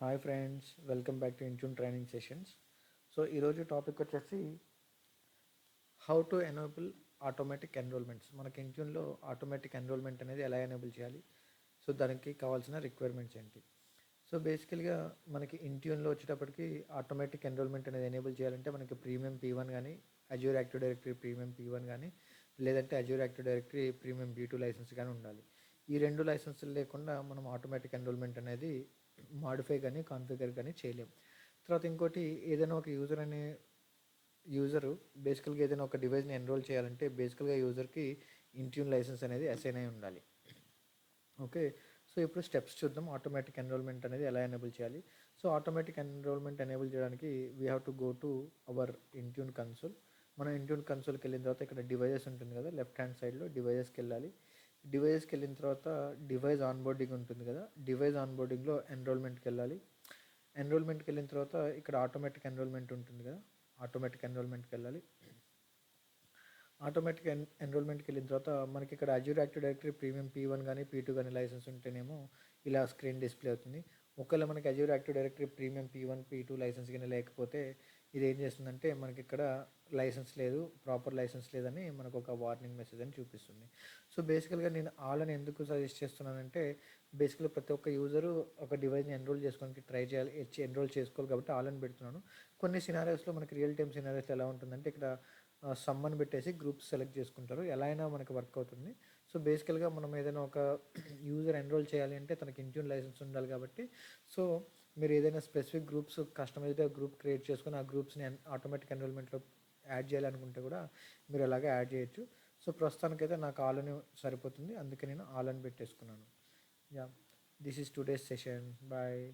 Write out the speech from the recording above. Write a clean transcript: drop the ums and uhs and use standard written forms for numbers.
Hi friends, welcome back to Intune training sessions. So ఈరోజు topic వచ్చేసి how to enable automatic enrolments. మనకి ఇంట్యూన్లో automatic enrolment అనేది ఎలా enable చేయాలి, సో దానికి కావాల్సిన రిక్వైర్మెంట్స్ ఏంటి. సో బేసికల్గా మనకి ఇంట్యూన్లో వచ్చేటప్పటికి ఆటోమేటిక్ ఎన్రోల్మెంట్ అనేది ఎనేబుల్ చేయాలంటే మనకి ప్రీమియం P1 కానీ, Azure active directory premium P1 కానీ, లేదంటే Azure active directory premium B2 licence కానీ ఉండాలి. ఈ రెండు లైసెన్సులు లేకుండా మనం ఆటోమేటిక్ ఎన్రోల్మెంట్ అనేది మాడిఫై కానీ కాన్ఫిగర్ కానీ చేయలేం. తర్వాత ఇంకోటి, ఏదైనా ఒక యూజరు బేసికల్గా ఏదైనా ఒక డివైస్ని ఎన్రోల్ చేయాలంటే బేసికల్గా యూజర్కి ఇంట్యూన్ లైసెన్స్ అనేది అసైన్ అయి ఉండాలి. ఓకే, సో ఇప్పుడు స్టెప్స్ చూద్దాం. ఆటోమేటిక్ ఎన్రోల్మెంట్ అనేది ఎలా ఎనేబుల్ చేయాలి. సో ఆటోమేటిక్ ఎన్రోల్మెంట్ ఎనేబుల్ చేయడానికి we have to go to our Intune console. మనం ఇంట్యూన్ కన్సోల్కి వెళ్ళిన తర్వాత ఇక్కడ డివైజెస్ ఉంటుంది కదా, లెఫ్ట్ హ్యాండ్ సైడ్లో డివైజెస్కి వెళ్ళాలి. డివైజెస్కి వెళ్ళిన తర్వాత డివైస్ ఆన్బోర్డింగ్ ఉంటుంది కదా, డివైస్ ఆన్బోర్డింగ్లో ఎన్రోల్మెంట్కి వెళ్ళాలి. ఎన్రోల్మెంట్కి వెళ్ళిన తర్వాత ఇక్కడ ఆటోమేటిక్ ఎన్రోల్మెంట్ ఉంటుంది కదా, ఆటోమేటిక్ ఎన్రోల్మెంట్కి వెళ్ళాలి. ఆటోమేటిక్ ఎన్రోల్మెంట్కి వెళ్ళిన తర్వాత మనకి ఇక్కడ Azure active directory premium P1 కానీ P2 కానీ లైసెన్స్ ఉంటేనేమో ఇలా స్క్రీన్ డిస్ప్లే అవుతుంది. ఒకవేళ మనకి Azure active directory premium P1 P2 licence కానీ లేకపోతే ఇది ఏం చేస్తుందంటే మనకి ఇక్కడ లైసెన్స్ లేదు, ప్రాపర్ లైసెన్స్ లేదని మనకు ఒక వార్నింగ్ మెసేజ్ అని చూపిస్తుంది. సో బేసికల్గా నేను ఆల్ అని ఎందుకు సజెస్ట్ చేస్తున్నానంటే, బేసికల్గా ప్రతి ఒక్క యూజరు ఒక డివైస్ని ఎన్రోల్ చేసుకోవడానికి ట్రై చేయాలి, ఎన్రోల్ చేసుకోవాలి కాబట్టి ఆల్ అని పెడుతున్నాను. కొన్ని సినారియోస్లో మనకి రియల్ టైమ్ సినారియోస్లో ఎలా ఉంటుందంటే ఇక్కడ సమ్మని పెట్టేసి గ్రూప్స్ సెలెక్ట్ చేసుకుంటారు, ఎలా అయినా మనకి వర్క్ అవుతుంది. సో బేసికల్గా మనం ఏదైనా ఒక యూజర్ ఎన్రోల్ చేయాలి అంటే తనకి ఇంట్యూన్ లైసెన్స్ ఉండాలి కాబట్టి, సో మీరు ఏదైనా స్పెసిఫిక్ గ్రూప్స్ కస్టమైజ్డ్గా గ్రూప్ క్రియేట్ చేసుకొని ఆ గ్రూప్స్ని ఆటోమేటిక్ ఎన్రోల్మెంట్లో యాడ్ చేయాలనుకుంటే కూడా మీరు అలాగే యాడ్ చేయొచ్చు. సో ప్రస్తుతానికైతే నాకు ఆల్ అని సరిపోతుంది, అందుకే నేను ఆల్ అని పెట్టేసుకున్నాను. Yeah, this is today's session. Bye.